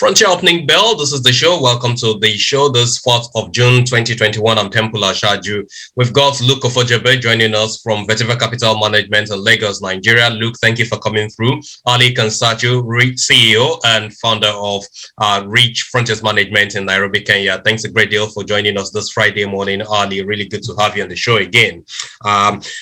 Frontier Opening Bell. This is the show. Welcome to the show this 4th of June 2021. I'm Temple Ashaju. We've got Luke Ofojebe joining us from Vetiva Capital Management in Lagos, Nigeria. Luke, thank you for coming through. Ali Kansaju, CEO and founder of Reach Frontiers Management in Nairobi, Kenya. Thanks a great deal for joining us this Friday morning, Ali. Really good to have you on the show again.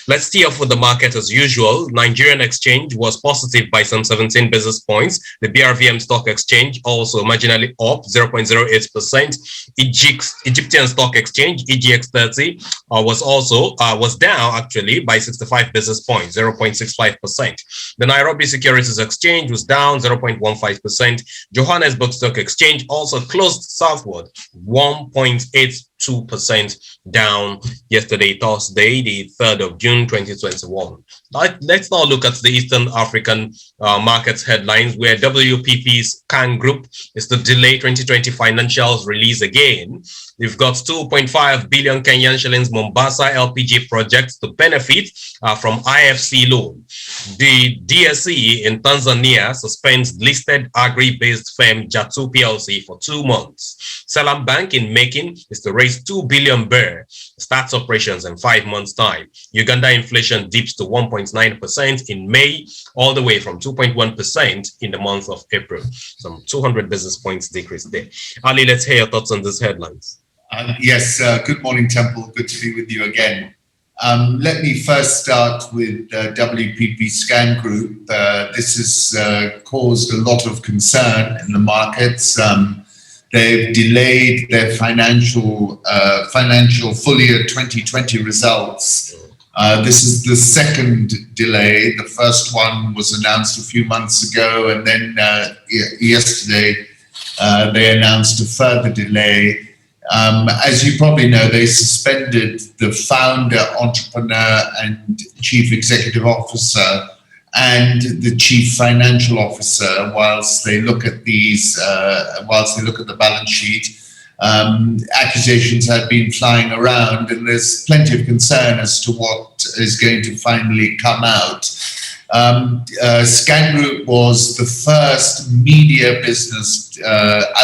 Let's tee off with the market as usual. Nigerian exchange was positive by some 17 basis points. The BRVM stock exchange also marginally up 0.08%. Egyptian stock exchange EGX30 was down actually by 65 basis points, 0.65%. The Nairobi Securities Exchange was down 0.15%. Johannesburg Stock Exchange also closed southward 1.82% down yesterday, Thursday, the 3rd of June 2021. Let's now look at the Eastern African markets headlines, where WPP's CAN Group is to delay 2020 financials release again. We've got 2.5 billion Kenyan shillings Mombasa LPG projects to benefit from IFC loan. The DSE in Tanzania suspends listed agri-based firm Jatu PLC for 2 months. Salam Bank in making is to raise 2 billion birr, starts operations in 5 months' time. Uganda inflation dips to 1.9% in May, all the way from 2.1% in the month of April. Some 200 basis points decrease there. Ali, let's hear your thoughts on these headlines. Yes, good morning, Temple. Good to be with you again. Let me first start with WPP Scan Group. This has caused a lot of concern in the markets. They've delayed their financial full year 2020 results. This is the second delay. The first one was announced a few months ago, and then yesterday they announced a further delay. As you probably know, they suspended the founder, entrepreneur, and chief executive officer and the chief financial officer whilst they look at the balance sheet. Accusations have been flying around, and there's plenty of concern as to what is going to finally come out. Scan Group was the first media business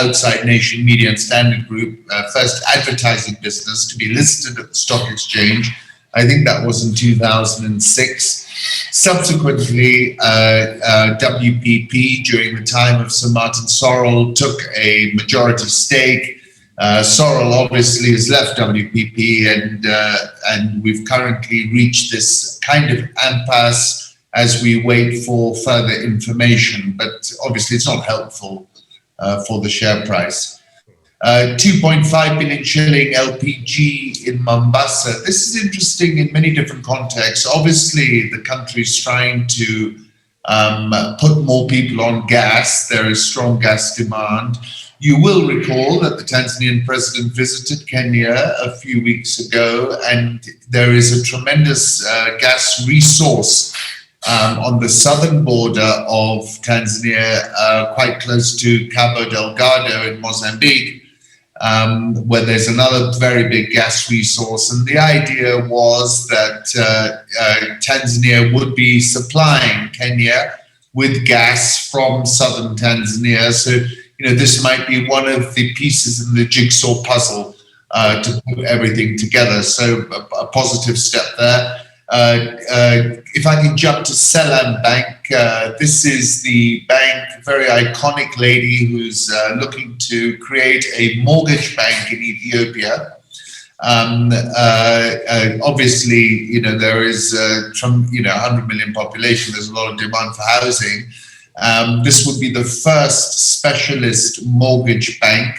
outside Nation Media and Standard Group, first advertising business to be listed at the stock exchange. I think that was in 2006. Subsequently, WPP, during the time of Sir Martin Sorrell, took a majority stake. Sorrell obviously has left WPP, and we've currently reached this kind of impasse as we wait for further information, but obviously it's not helpful for the share price. 2.5 billion shilling LPG in Mombasa. This is interesting in many different contexts. Obviously, the country is trying to put more people on gas. There is strong gas demand. You will recall that the Tanzanian president visited Kenya a few weeks ago, and there is a tremendous gas resource on the southern border of Tanzania, quite close to Cabo Delgado in Mozambique, where there's another very big gas resource. And the idea was that Tanzania would be supplying Kenya with gas from southern Tanzania. So, this might be one of the pieces in the jigsaw puzzle to put everything together. So a positive step there. If I can jump to Salam Bank, this is the bank, very iconic lady who's looking to create a mortgage bank in Ethiopia. Obviously, there is from 100 million population. There's a lot of demand for housing. This would be the first specialist mortgage bank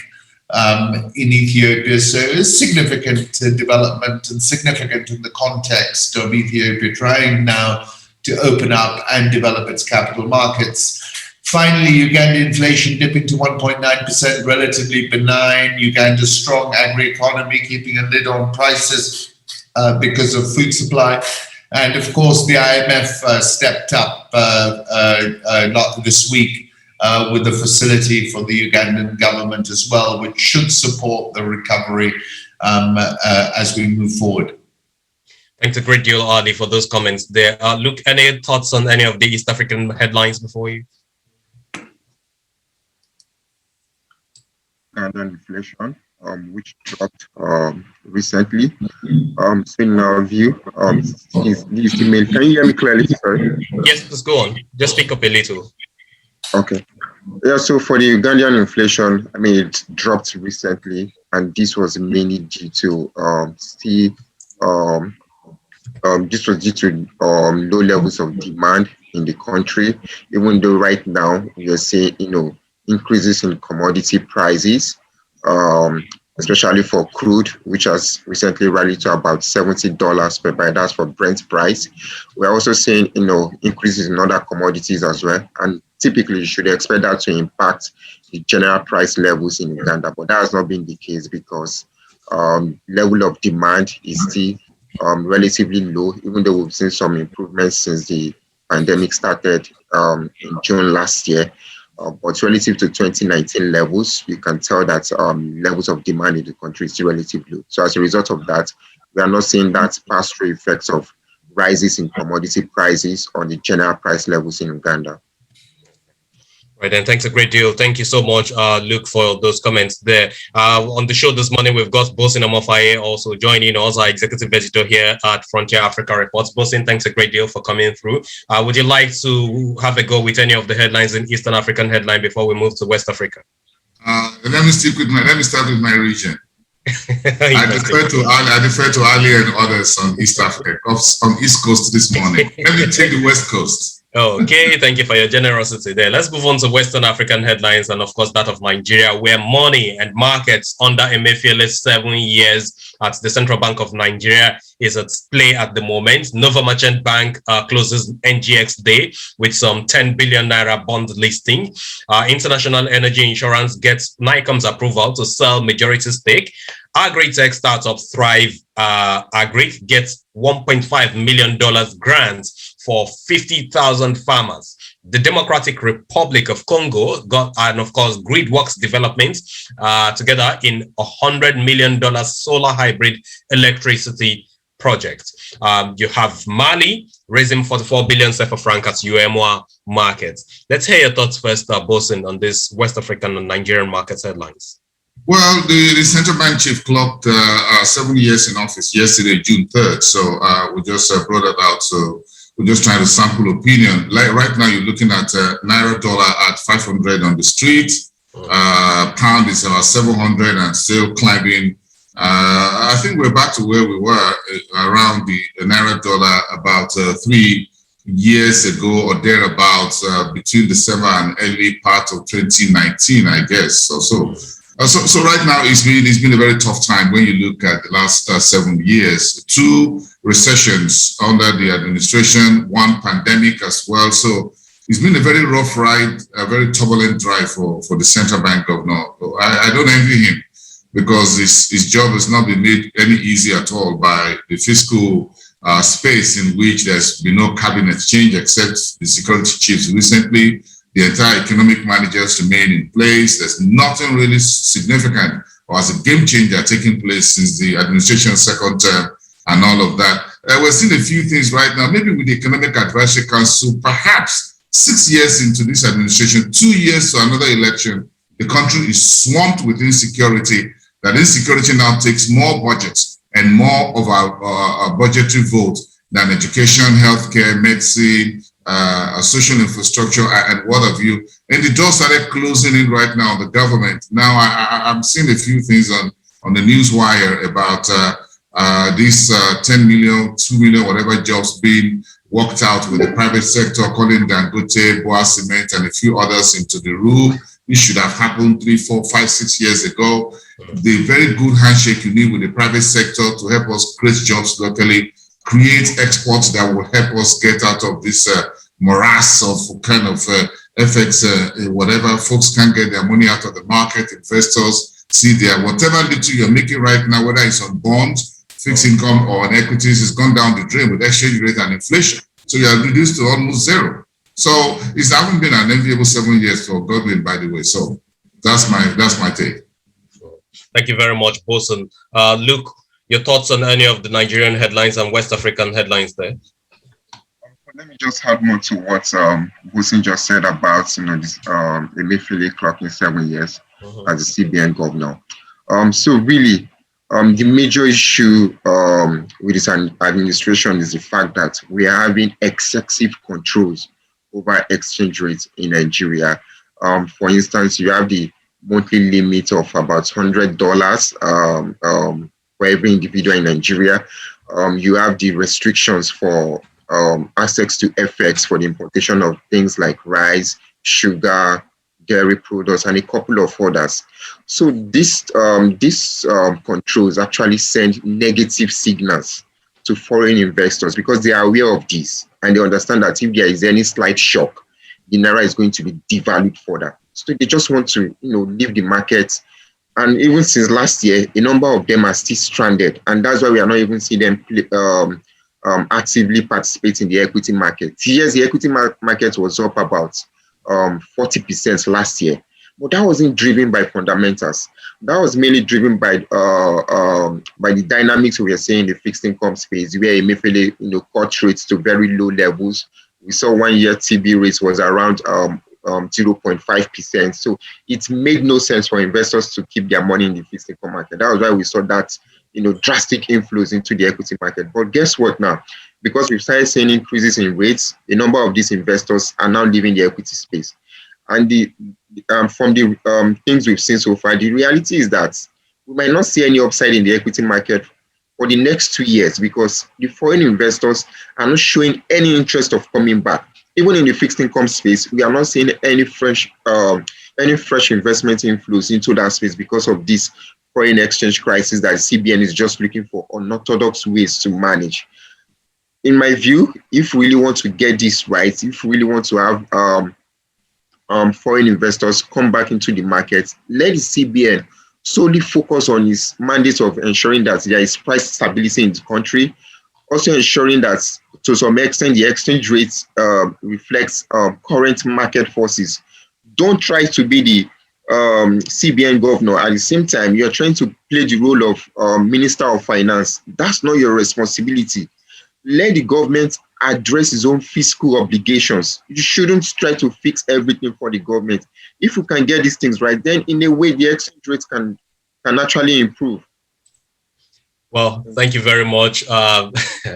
in Ethiopia, so it's significant development and significant in the context of Ethiopia trying now to open up and develop its capital markets. Finally, Uganda inflation dipping to 1.9%, relatively benign. Uganda's strong agri-economy keeping a lid on prices because of food supply. And of course, the IMF stepped up this week with the facility for the Ugandan government as well, which should support the recovery as we move forward. Thanks a great deal, Ali, for those comments there. Luke, any thoughts on any of the East African headlines before you? Ugandan inflation, which dropped recently. So in our view, is this the main? Can you hear me clearly? Sorry. Yes, please go on. Just speak up a little. Okay. Yeah. So for the Ugandan inflation, I mean, it dropped recently, and this was mainly due to still um, this was due to low levels of demand in the country, even though right now we are seeing, increases in commodity prices, um, especially for crude, which has recently rallied to about $70 per barrel. That's for Brent price. We're also seeing, increases in other commodities as well. And typically, you should expect that to impact the general price levels in Uganda. But that has not been the case because level of demand is still relatively low, even though we've seen some improvements since the pandemic started in June last year. But relative to 2019 levels, you can tell that levels of demand in the country is still relatively low. So as a result of that, we are not seeing that pass-through effects of rises in commodity prices on the general price levels in Uganda. Right, and thanks a great deal. Thank you so much, Luke, for those comments there. On the show this morning, we've got Bosin Emefiele also joining us, our executive editor here at Frontier Africa Reports. Bosin, thanks a great deal for coming through. Would you like to have a go with any of the headlines in Eastern African headline before we move to West Africa? Let me start with my region. I defer to Ali and others on East Africa, on East Coast this morning. Let me take the West Coast. Okay, thank you for your generosity there. Let's move on to Western African headlines and, of course, that of Nigeria, where money and markets under Emefiele's 7 years at the Central Bank of Nigeria is at play at the moment. Nova Merchant Bank closes NGX day with some 10 billion naira bond listing. International Energy Insurance gets NICOM's approval to sell majority stake. Agri-tech startup Thrive Agri gets $1.5 million grants for 50,000 farmers. The Democratic Republic of Congo got, and of course, GridWorks Development together in $100 million solar hybrid electricity project. You have Mali raising 44 billion CFA franc at UEMOA markets. Let's hear your thoughts first, Bosin, on this West African and Nigerian markets headlines. Well, the central bank chief clocked 7 years in office yesterday, June 3rd. So we just brought it out. So we're just trying to sample opinion. Like right now, you're looking at Naira dollar at 500 on the street. Pound is about 700 and still climbing. I think we're back to where we were around the Naira dollar about 3 years ago or thereabouts, between December and early part of 2019, I guess. So right now it's been a very tough time when you look at the last 7 years. 2 recessions under the administration, 1 pandemic as well. So it's been a very rough ride, a very turbulent drive for the central bank governor. I don't envy him because his job has not been made any easier at all by the fiscal space in which there's been no cabinet change except the security chiefs recently. The entire economic managers remain in place. There's nothing really significant or as a game changer taking place since the administration's second term and all of that. We're seeing a few things right now, maybe with the Economic Advisory Council, perhaps 6 years into this administration, 2 years to another election, the country is swamped with insecurity. That insecurity now takes more budgets and more of our budgetary vote than education, healthcare, medicine, social infrastructure, and what have you. And the door started closing in right now on the government. Now I'm seeing a few things on the news wire about these 10 million, 2 million, whatever jobs being worked out with the private sector, calling Dangote, Boa Cement, and a few others into the room. This should have happened 3, 4, 5, 6 years ago. The very good handshake you need with the private sector to help us create jobs locally, create exports that will help us get out of this morass of kind of FX, whatever. Folks can't get their money out of the market. Investors see their whatever little you're making right now, whether it's on bonds, fixed income, or on equities, has gone down the drain with exchange rate and inflation. So you are reduced to almost zero. So it hasn't been an enviable 7 years for Godwin, by the way. So that's my take. Thank you very much, Bosin. Luke, your thoughts on any of the Nigerian headlines and West African headlines there? Let me just add more to what Bosin just said about this Emefiele clocking 7 years. as the CBN governor. So really, the major issue with this administration is the fact that we are having excessive controls over exchange rates in Nigeria. For instance, you have the monthly limit of about $100 for every individual in Nigeria. You have the restrictions for access to FX for the importation of things like rice, sugar, dairy products, and a couple of others. So this controls actually send negative signals to foreign investors because they are aware of this and they understand that if there is any slight shock, the naira is going to be devalued further. So they just want to, leave the market. And even since last year, a number of them are still stranded, and that's why we are not even seeing them actively participate in the equity market. Yes, the equity market was up about 40% last year, but that wasn't driven by fundamentals. That was mainly driven by the dynamics we are seeing in the fixed income space, where Emefiele, cut rates to very low levels. We saw 1 year TB rates was around 0.5%. So it made no sense for investors to keep their money in the fixed income market. That was why we saw that, drastic inflows into the equity market. But guess what now? Because we've started seeing increases in rates, a number of these investors are now leaving the equity space. And from the things we've seen so far, the reality is that we might not see any upside in the equity market for the next 2 years because the foreign investors are not showing any interest of coming back. Even in the fixed income space, we are not seeing any fresh investment inflows into that space because of this foreign exchange crisis that CBN is just looking for unorthodox ways to manage. In my view, if we really want to get this right, if we really want to have foreign investors come back into the market, let the CBN solely focus on its mandate of ensuring that there is price stability in the country, also ensuring that to some extent the exchange rates reflects current market forces. Don't try to be the CBN governor. At the same time, you're trying to play the role of Minister of Finance. That's not your responsibility. Let the government address its own fiscal obligations. You shouldn't try to fix everything for the government. If you can get these things right, then in a way, the exchange rates can actually improve. Well, thank you very much,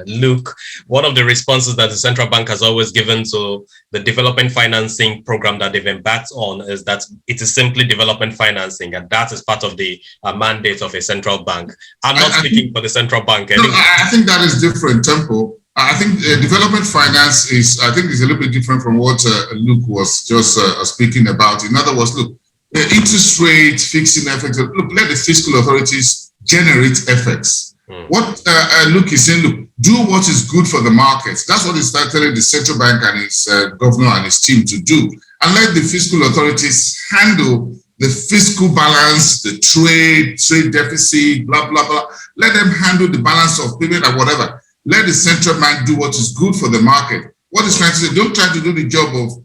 Luke. One of the responses that the central bank has always given to the development financing program that they've embarked on is that it is simply development financing, and that is part of the mandate of a central bank. I'm not speaking for the central bank. Anyway. No, I think that is different, Tempo. I think development finance is a little bit different from what Luke was just speaking about. In other words, look, interest rate fixing effects. Look, let the fiscal authorities generate effects. What Luke is saying, look, do what is good for the markets. That's what he started telling the central bank and his governor and his team to do. And let the fiscal authorities handle the fiscal balance, the trade deficit, blah, blah, blah. Let them handle the balance of payment and whatever. Let the central bank do what is good for the market. What is trying to say, don't try to do the job of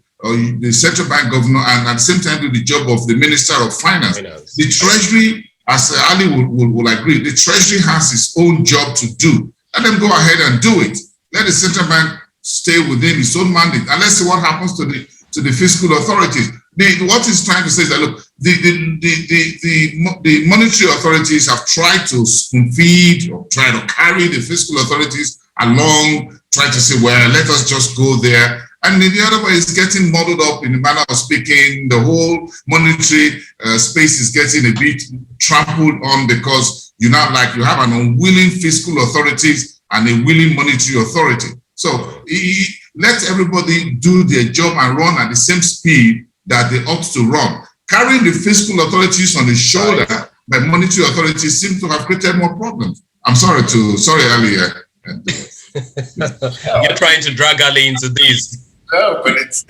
the central bank governor and at the same time do the job of the Minister of Finance. The Treasury, as Ali will agree, the Treasury has its own job to do. Let them go ahead and do it. Let the central bank stay within its own mandate. And let's see what happens to the fiscal authorities. What he's trying to say is that, look, the monetary authorities have tried to spoon feed or try to carry the fiscal authorities along, try to say, well, let us just go there. And the other way is getting muddled up in the manner of speaking. The whole monetary space is getting a bit trampled on because you have an unwilling fiscal authorities and a willing monetary authority. So let everybody do their job and run at the same speed that they ought to run. Carrying the fiscal authorities on the shoulder by monetary authorities seems to have created more problems. Sorry, Ali. You're trying to drag Ali into this. No, but it's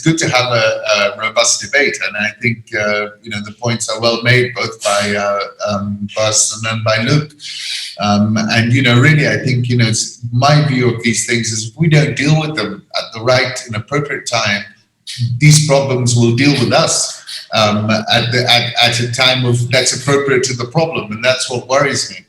good to have a robust debate, and I think the points are well made both by Bas and by Luke. And really, I think it's my view of these things is if we don't deal with them at the right and appropriate time, these problems will deal with us at a time that's appropriate to the problem, and that's what worries me.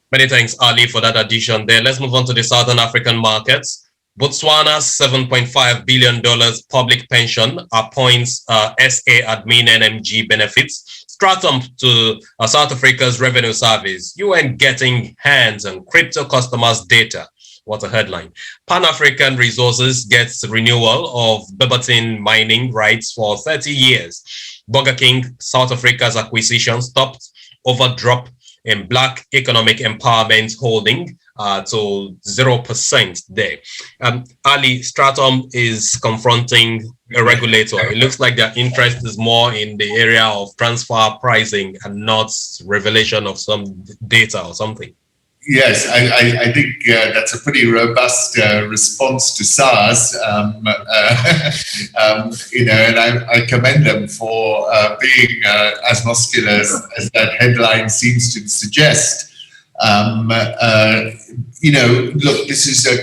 Many thanks, Ali, for that addition there. Let's move on to the Southern African markets. Botswana's $7.5 billion public pension appoints SA admin NMG benefits. Stratum to South Africa's revenue service. UN getting hands on crypto customers' data. What a headline. Pan-African Resources gets renewal of Bebatin mining rights for 30 years. Burger King, South Africa's acquisition stopped over drop in Black Economic Empowerment Holding to 0% there. Ali, Stratum is confronting a regulator. It looks like their interest is more in the area of transfer pricing and not revelation of some data or something. Yes, I think that's a pretty robust response to SARS, and I commend them for being as muscular as that headline seems to suggest. Look, this is a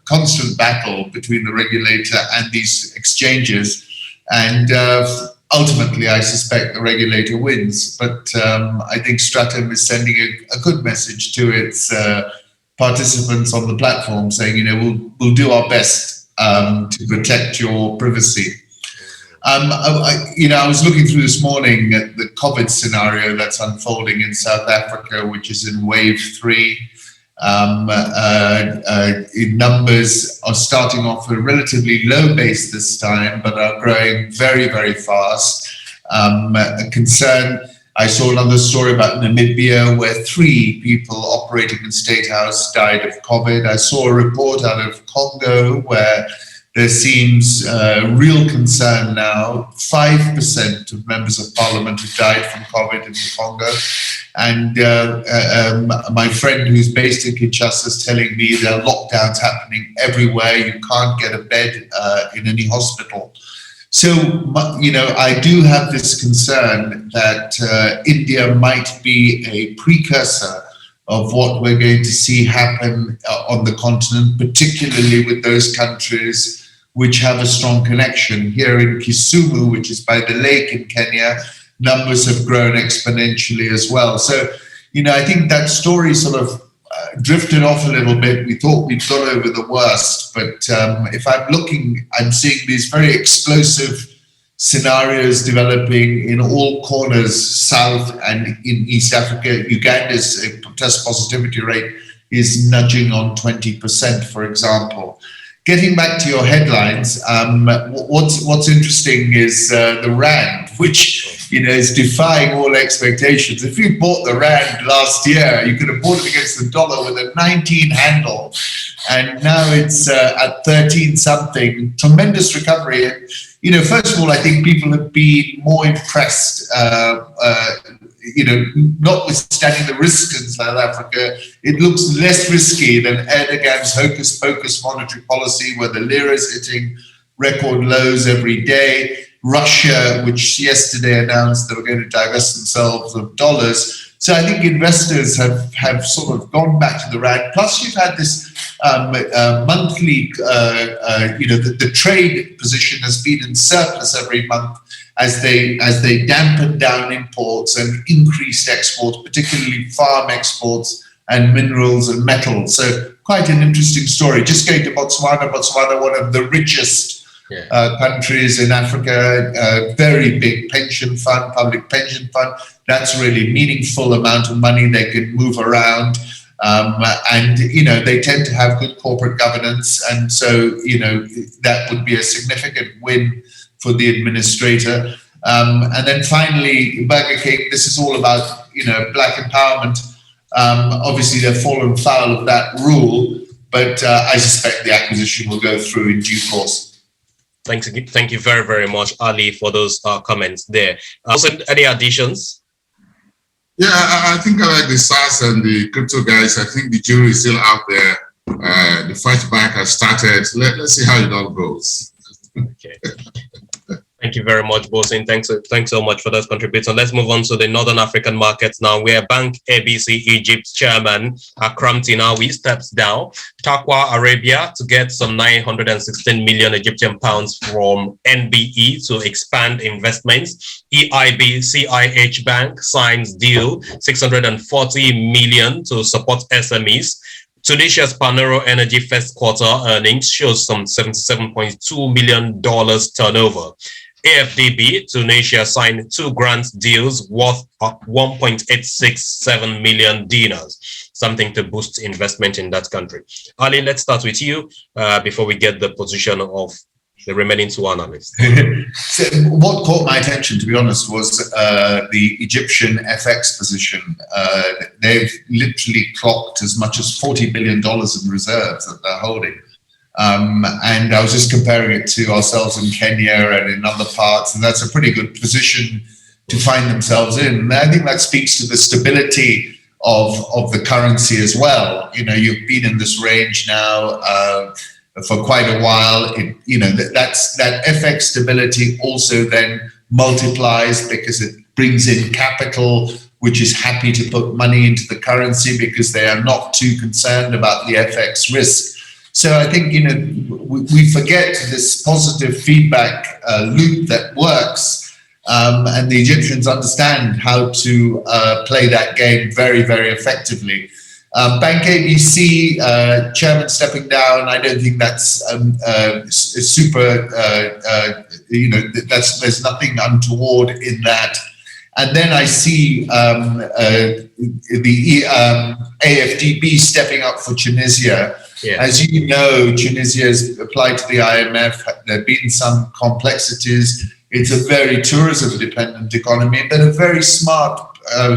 constant battle between the regulator and these exchanges, and ultimately, I suspect the regulator wins, but I think Stratum is sending a good message to its participants on the platform, saying, we'll do our best to protect your privacy. I was looking through this morning at the COVID scenario that's unfolding in South Africa, which is in wave 3. In numbers are starting off a relatively low base this time, but are growing very, very fast. A concern, I saw another story about Namibia where 3 people operating in State House died of COVID. I saw a report out of Congo where there seems real concern now. 5% of members of parliament have died from COVID in the Congo. And my friend who's based in Kinshasa is telling me there are lockdowns happening everywhere. You can't get a bed in any hospital. So, I do have this concern that India might be a precursor of what we're going to see happen on the continent, particularly with those countries which have a strong connection. Here in Kisumu, which is by the lake in Kenya, numbers have grown exponentially as well. So, I think that story sort of drifted off a little bit. We thought we'd got over the worst, but if I'm seeing these very explosive scenarios developing in all corners, South and in East Africa. Uganda's test positivity rate is nudging on 20%, for example. Getting back to your headlines, what's interesting is the rand, which is defying all expectations. If you bought the rand last year, you could have bought it against the dollar with a 19 handle, and now it's at 13 something. Tremendous recovery. First of all, I think people have been more impressed. Notwithstanding the risks in South Africa, it looks less risky than Erdogan's hocus-pocus monetary policy, where the lira is hitting record lows every day. Russia, which yesterday announced they were going to divest themselves of dollars. So I think investors have sort of gone back to the rand. Plus, you've had this monthly, the trade position has been in surplus every month as they dampened down imports and increased exports, particularly farm exports and minerals and metals. So quite an interesting story. Just going to Botswana, one of the richest countries in Africa, a very big pension fund, public pension fund. That's really meaningful amount of money they can move around. And they tend to have good corporate governance. And so, that would be a significant win for the administrator. And then finally, Burger King, this is all about, black empowerment. Obviously, they've fallen foul of that rule, but I suspect the acquisition will go through in due course. Thank you very, very much, Ali, for those comments there. Also, any additions? Yeah, I think I like the SARS and the crypto guys. I think the jury is still out there. The fight back has started. Let's see how it all goes. Okay. Thank you very much, Bosin. Thanks so much for that contribution. Let's move on to the Northern African markets now, where Bank ABC Egypt's chairman, Akram Tinawi, steps down. Taqwa Arabia to get some 916 million Egyptian pounds from NBE to expand investments. EIB CIH Bank signs deal 640 million to support SMEs. Tunisia's Panoro Energy first quarter earnings shows some $77.2 million turnover. AfDB, Tunisia signed 2 grant deals worth 1.867 million dinars, something to boost investment in that country. Ali, let's start with you before we get the position of the remaining 2 analysts. So what caught my attention, to be honest, was the Egyptian FX position. They've literally clocked as much as $40 billion in reserves that they're holding. And I was just comparing it to ourselves in Kenya and in other parts, and that's a pretty good position to find themselves in. And I think that speaks to the stability of the currency as well. You know, you've been in this range now for quite a while. That FX stability also then multiplies because it brings in capital, which is happy to put money into the currency because they are not too concerned about the FX risk. So I think, we forget this positive feedback loop that works, and the Egyptians understand how to play that game very, very effectively. Bank ABC, chairman stepping down, I don't think that's super, there's nothing untoward in that. And then I see the AfDB stepping up for Tunisia. Yeah. As you know, Tunisia has applied to the IMF. There have been some complexities. It's a very tourism-dependent economy, but a very smart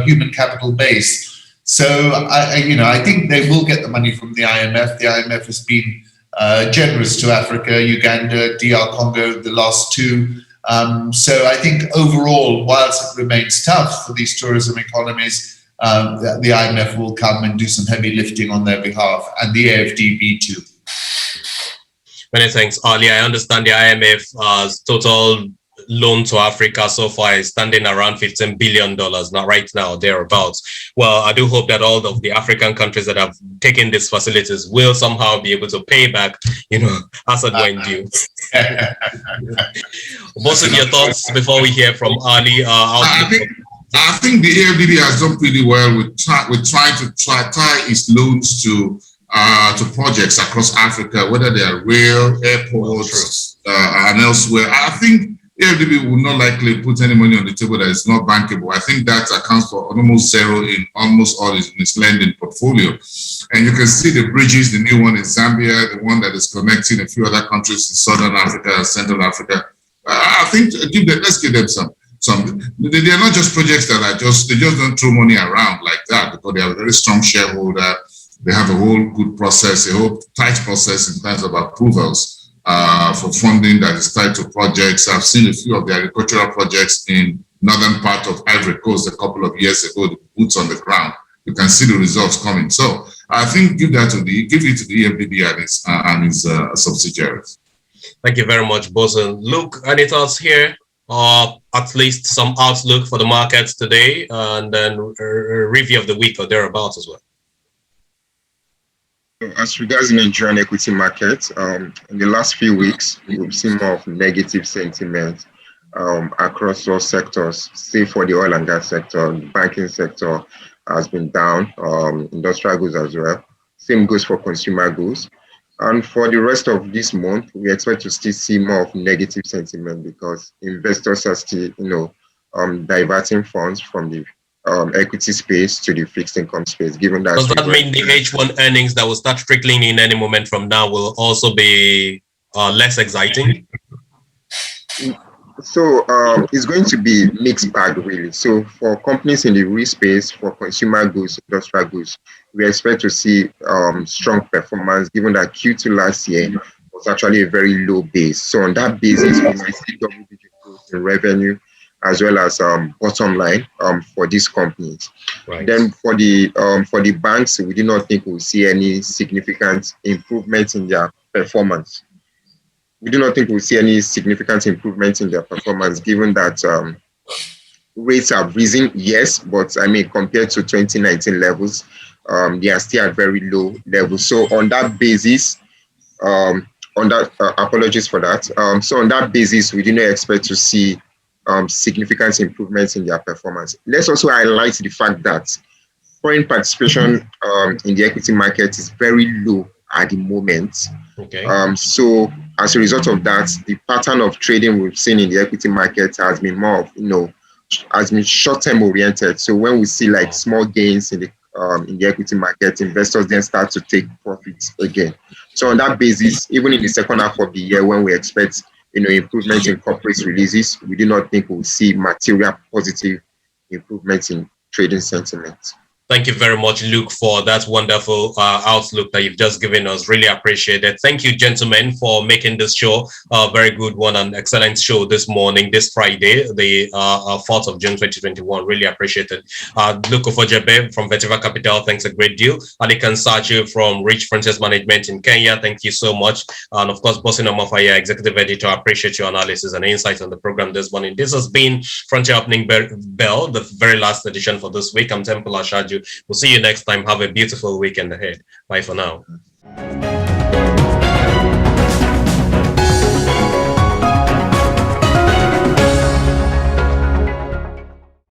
human capital base. So, I think they will get the money from the IMF. The IMF has been generous to Africa, Uganda, DR Congo, the last 2. So I think overall, whilst it remains tough for these tourism economies, the IMF will come and do some heavy lifting on their behalf, and the AfDB too. Many thanks, Ali. I understand the IMF's total loan to Africa so far is standing around $15 billion right now, thereabouts. Well, I do hope that all of the African countries that have taken these facilities will somehow be able to pay back, as it went due. Both of your thoughts before we hear from Ali. I think the AfDB has done pretty well with trying to tie its loans to projects across Africa, whether they are rail, airports, and elsewhere. I think AfDB will not likely put any money on the table that is not bankable. I think that accounts for almost zero in almost all its lending portfolio. And you can see the bridges, the new one in Zambia, the one that is connecting a few other countries in Southern Africa and Central Africa. I think let's give them some. They are not just projects that they just don't throw money around like that, because they have a very strong shareholder. They have a whole good process, a whole tight process in terms of approvals for funding that is tied to projects. I've seen a few of the agricultural projects in northern part of Ivory Coast a couple of years ago, the boots on the ground. You can see the results coming. So I think give it to the AfDB and its subsidiaries. Thank you very much, Bosun. Luke, any thoughts here? At least some outlook for the markets today, and then a review of the week or thereabouts as well. As regards the Nigerian equity market, in the last few weeks, we've seen more of negative sentiment across all sectors. Say for the oil and gas sector, the banking sector has been down, industrial goods as well. Same goes for consumer goods. And for the rest of this month, we expect to still see more of negative sentiment because investors are still, diverting funds from the equity space to the fixed income space. Given that, does that mean the H1 earnings that will start trickling in any moment from now will also be less exciting? So it's going to be mixed bag, really. So for companies in the real space, for consumer goods, industrial goods, we expect to see strong performance, given that Q2 last year was actually a very low base. So on that basis, we might see double-digit growth in revenue as well as bottom line for these companies. Right. Then for the banks, we do not think we'll see any significant improvement in their performance. We do not think we'll see any significant improvement in their performance, given that rates have risen, yes, but compared to 2019 levels, they are still at very low levels. So on that basis, apologies for that. So on that basis, we do not expect to see significant improvements in their performance. Let's also highlight the fact that foreign participation in the equity market is very low at the moment. Okay. So as a result of that, the pattern of trading we've seen in the equity market has been more of, has been short-term oriented. So when we see like small gains in the equity market, investors then start to take profits again. So on that basis, even in the second half of the year, when we expect improvements in corporate releases, we do not think we'll see material positive improvements in trading sentiment. Thank you very much, Luke, for that wonderful outlook that you've just given us. Really appreciate it. Thank you, gentlemen, for making this show a very good one and excellent show this morning, this Friday, the 4th of June, 2021. Really appreciate it. Luke Ofojebe from Vetiver Capital, thanks a great deal. Alikan Sachi from Rich Frontiers Management in Kenya, thank you so much. And of course, Bosin Omafaya, Executive Editor, I appreciate your analysis and insights on the program this morning. This has been Frontier Opening Bell, the very last edition for this week. I'm Temple Ashaju. We'll see you next time. Have a beautiful weekend ahead. Bye for now.